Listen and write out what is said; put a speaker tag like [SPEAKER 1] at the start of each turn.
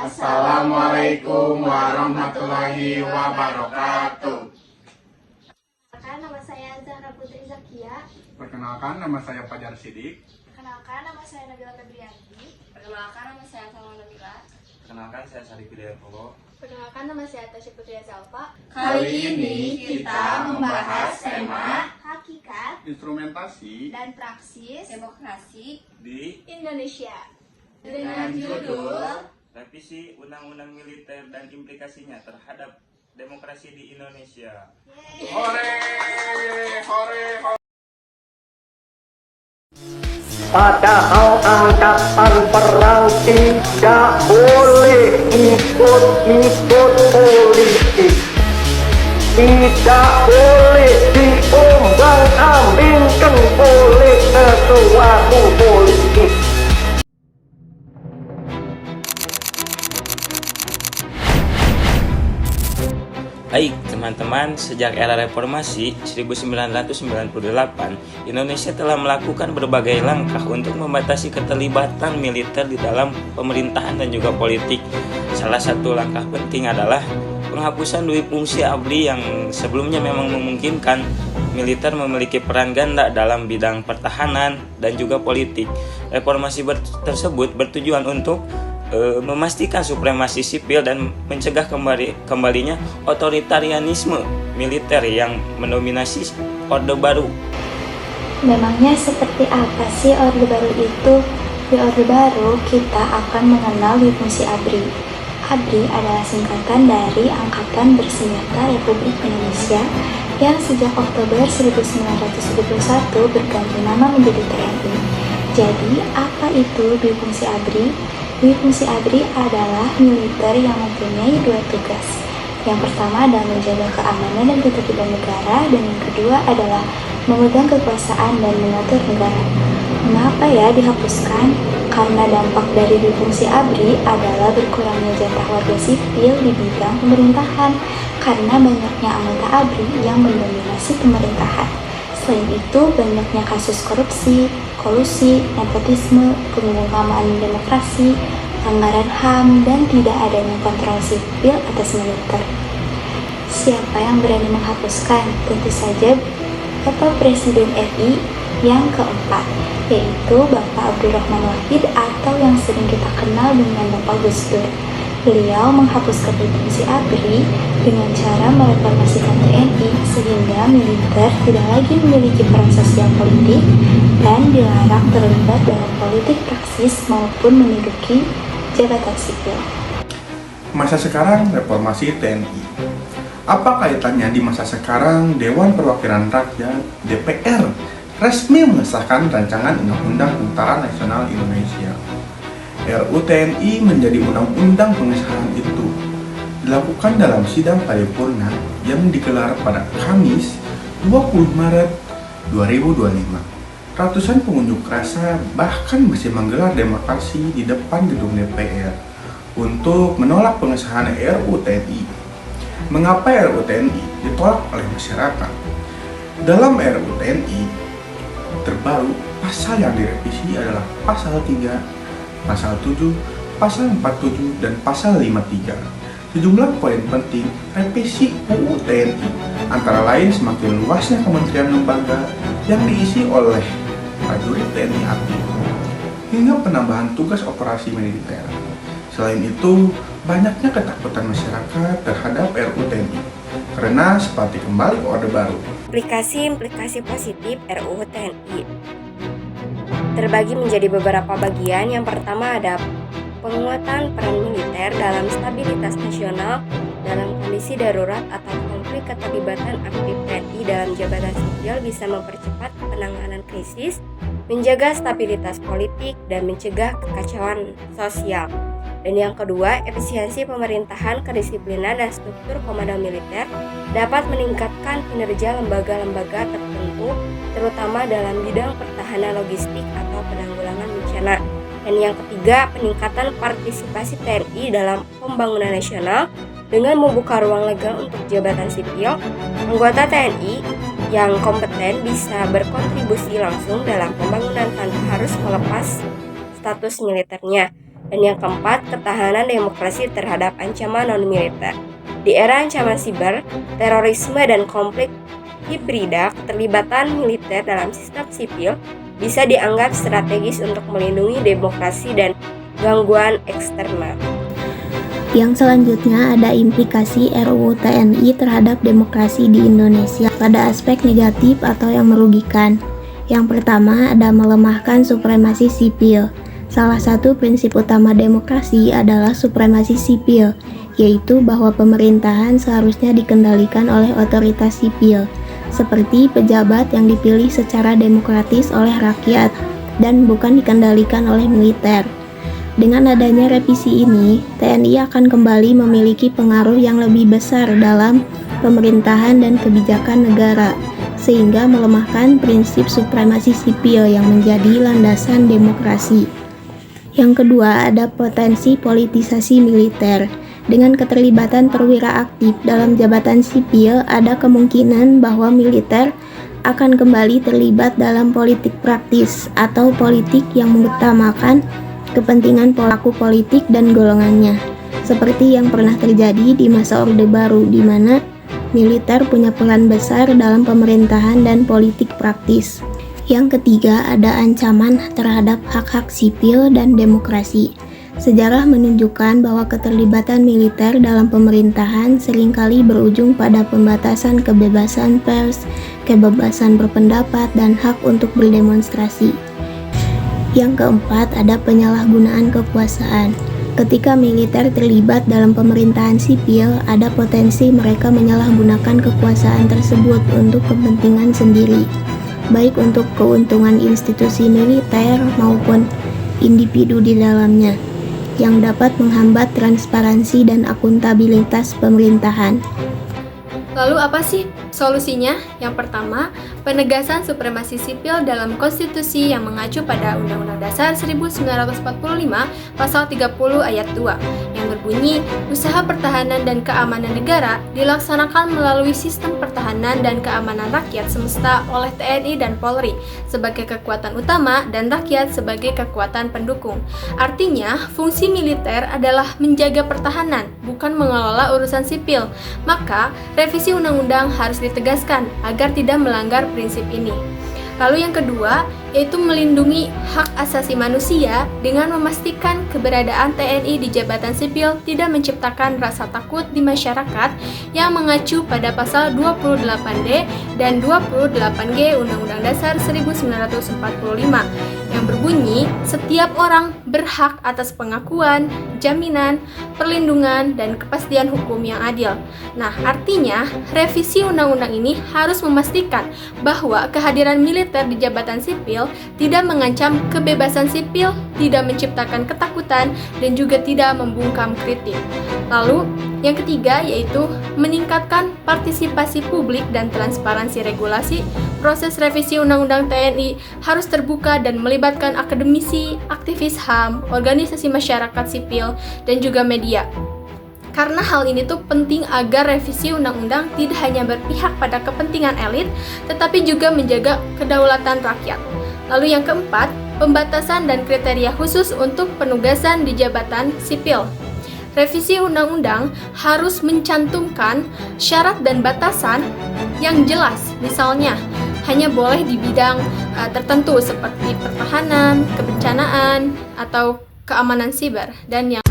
[SPEAKER 1] Assalamualaikum warahmatullahi wabarakatuh.
[SPEAKER 2] Perkenalkan, nama saya Zahra Putri Zakia.
[SPEAKER 1] Perkenalkan, nama saya Fajar Sidik.
[SPEAKER 2] Perkenalkan, nama saya Nabila Febrianti.
[SPEAKER 3] Perkenalkan, nama saya Salma Nabila.
[SPEAKER 4] Perkenalkan, saya Sari Pidayatullah.
[SPEAKER 2] Perkenalkan, nama saya Tasya Putri Zalfa.
[SPEAKER 3] Kali ini kita membahas tema
[SPEAKER 2] Hakikat
[SPEAKER 1] Instrumentasi
[SPEAKER 2] dan praksis
[SPEAKER 3] demokrasi
[SPEAKER 4] Di
[SPEAKER 2] Indonesia
[SPEAKER 3] dengan judul
[SPEAKER 4] Revisi Undang-Undang Militer dan Implikasinya Terhadap Demokrasi di Indonesia.
[SPEAKER 1] Hore, hore, hore.
[SPEAKER 5] Padahal angkatan perang tidak boleh ikut-ikut politik, tidak boleh diombang-ambingkan oleh sesuatu politik.
[SPEAKER 4] Baik teman-teman, sejak era reformasi 1998, Indonesia telah melakukan berbagai langkah untuk membatasi keterlibatan militer di dalam pemerintahan dan juga politik. Salah satu langkah penting adalah penghapusan dui fungsi ABRI yang sebelumnya memang memungkinkan militer memiliki peran ganda dalam bidang pertahanan dan juga politik. Reformasi tersebut bertujuan untuk memastikan supremasi sipil dan mencegah kembalinya otoritarianisme militer yang mendominasi Orde Baru.
[SPEAKER 2] Memangnya seperti apa sih Orde Baru itu? Di Orde Baru kita akan mengenal di fungsi ABRI. ABRI adalah singkatan dari Angkatan Bersenjata Republik Indonesia yang sejak Oktober 1971 berganti nama menjadi TNI. Jadi, apa itu dui fungsi ABRI? Dui fungsi ABRI adalah militer yang mempunyai dua tugas. Yang pertama adalah menjaga keamanan dan ketertiban negara, dan yang kedua adalah memegang kekuasaan dan mengatur negara. Mengapa ya dihapuskan? Karena dampak dari dui fungsi ABRI adalah berkurangnya jatah warga sipil di bidang pemerintahan karena banyaknya anggota ABRI yang mendominasi pemerintahan. Selain itu, banyaknya kasus korupsi, kolusi, nepotisme, penggunaan demokrasi, pelanggaran HAM, dan tidak adanya kontrol sipil atas militer. Siapa yang berani menghapuskan? Tentu saja Bapak Presiden RI yang keempat, yaitu Bapak Abdurrahman Wahid atau yang sering kita kenal dengan Bapak Gus Dur. Beliau menghapuskan fungsi ABRI dengan cara mereformasikan TNI sehingga militer tidak lagi memiliki peran sosial politik dan dilarang terlibat dalam politik praksis maupun menduduki jabatan sipil.
[SPEAKER 1] Masa sekarang reformasi TNI. Apa kaitannya di masa sekarang Dewan Perwakilan Rakyat DPR resmi mengesahkan rancangan Undang-Undang Tentara Nasional Indonesia? RUU TNI menjadi undang-undang pengesahan itu dilakukan dalam sidang paripurna yang digelar pada Kamis 20 Maret 2025. Ratusan pengunjuk rasa bahkan masih menggelar demonstrasi di depan gedung DPR untuk menolak pengesahan RUU TNI. Mengapa RUU TNI ditolak oleh masyarakat? Dalam RUU TNI terbaru, pasal yang direvisi adalah pasal 3, pasal 7, pasal 47, dan pasal 53. Sejumlah poin penting revisi UU TNI antara lain semakin luasnya kementerian lembaga yang diisi oleh prajurit TNI aktif, hingga penambahan tugas operasi militer. Selain itu, banyaknya ketakutan masyarakat terhadap RUU TNI karena seperti kembali ke Orde Baru.
[SPEAKER 3] implikasi positif RUU TNI terbagi menjadi beberapa bagian. Yang pertama ada penguatan peran militer dalam stabilitas nasional dalam kondisi darurat atau konflik. Keterlibatan aktif TNI dalam jabatan sipil bisa mempercepat penanganan krisis, menjaga stabilitas politik, dan mencegah kekacauan sosial. Dan yang kedua, efisiensi pemerintahan, kedisiplinan, dan struktur komando militer dapat meningkatkan kinerja lembaga-lembaga tertentu, terutama dalam bidang pertahanan logistik atau penanggulangan bencana. Dan yang ketiga, peningkatan partisipasi TNI dalam pembangunan nasional dengan membuka ruang legal untuk jabatan sipil. Anggota TNI yang kompeten bisa berkontribusi langsung dalam pembangunan tanpa harus melepas status militernya. Dan yang keempat, ketahanan demokrasi terhadap ancaman non-militer. Di era ancaman siber, terorisme, dan konflik hibrida, keterlibatan militer dalam sistem sipil bisa dianggap strategis untuk melindungi demokrasi dan gangguan eksternal.
[SPEAKER 2] Yang selanjutnya ada implikasi RUU TNI terhadap demokrasi di Indonesia pada aspek negatif atau yang merugikan. Yang pertama ada melemahkan supremasi sipil. Salah satu prinsip utama demokrasi adalah supremasi sipil, yaitu bahwa pemerintahan seharusnya dikendalikan oleh otoritas sipil, seperti pejabat yang dipilih secara demokratis oleh rakyat dan bukan dikendalikan oleh militer. Dengan adanya revisi ini, TNI akan kembali memiliki pengaruh yang lebih besar dalam pemerintahan dan kebijakan negara, sehingga melemahkan prinsip supremasi sipil yang menjadi landasan demokrasi. Yang kedua, ada potensi politisasi militer. Dengan keterlibatan perwira aktif dalam jabatan sipil, ada kemungkinan bahwa militer akan kembali terlibat dalam politik praktis atau politik yang mengutamakan kepentingan pelaku politik dan golongannya, seperti yang pernah terjadi di masa Orde Baru, di mana militer punya peran besar dalam pemerintahan dan politik praktis. Yang ketiga, ada ancaman terhadap hak-hak sipil dan demokrasi. Sejarah menunjukkan bahwa keterlibatan militer dalam pemerintahan seringkali berujung pada pembatasan kebebasan pers, kebebasan berpendapat, dan hak untuk berdemonstrasi. Yang keempat, ada penyalahgunaan kekuasaan. Ketika militer terlibat dalam pemerintahan sipil, ada potensi mereka menyalahgunakan kekuasaan tersebut untuk kepentingan sendiri, baik untuk keuntungan institusi militer maupun individu di dalamnya, yang dapat menghambat transparansi dan akuntabilitas pemerintahan.
[SPEAKER 6] Lalu apa sih solusinya? Yang pertama, penegasan supremasi sipil dalam konstitusi yang mengacu pada Undang-Undang Dasar 1945 Pasal 30 Ayat 2 yang berbunyi, usaha pertahanan dan keamanan negara dilaksanakan melalui sistem pertahanan dan keamanan rakyat semesta oleh TNI dan Polri sebagai kekuatan utama dan rakyat sebagai kekuatan pendukung. Artinya, fungsi militer adalah menjaga pertahanan, bukan mengelola urusan sipil. Maka, revisi undang-undang harus ditegaskan agar tidak melanggar prinsip ini. Lalu yang kedua, yaitu melindungi hak asasi manusia dengan memastikan keberadaan TNI di jabatan sipil tidak menciptakan rasa takut di masyarakat yang mengacu pada pasal 28D dan 28G Undang-Undang Dasar 1945 yang berbunyi, setiap orang berhak atas pengakuan, jaminan, perlindungan, dan kepastian hukum yang adil. Nah, artinya revisi undang-undang ini harus memastikan bahwa kehadiran militer di jabatan sipil tidak mengancam kebebasan sipil, tidak menciptakan ketakutan, dan juga tidak membungkam kritik. Lalu, yang ketiga yaitu meningkatkan partisipasi publik dan transparansi regulasi. Proses revisi Undang-Undang TNI harus terbuka dan melibatkan akademisi, aktivis HAM, organisasi masyarakat sipil, dan juga media. Karena hal ini tuh penting agar revisi undang-undang tidak hanya berpihak pada kepentingan elit, tetapi juga menjaga kedaulatan rakyat. Lalu yang keempat, pembatasan dan kriteria khusus untuk penugasan di jabatan sipil. Revisi undang-undang harus mencantumkan syarat dan batasan yang jelas, misalnya hanya boleh di bidang tertentu seperti pertahanan, kebencanaan, atau keamanan siber, dan yang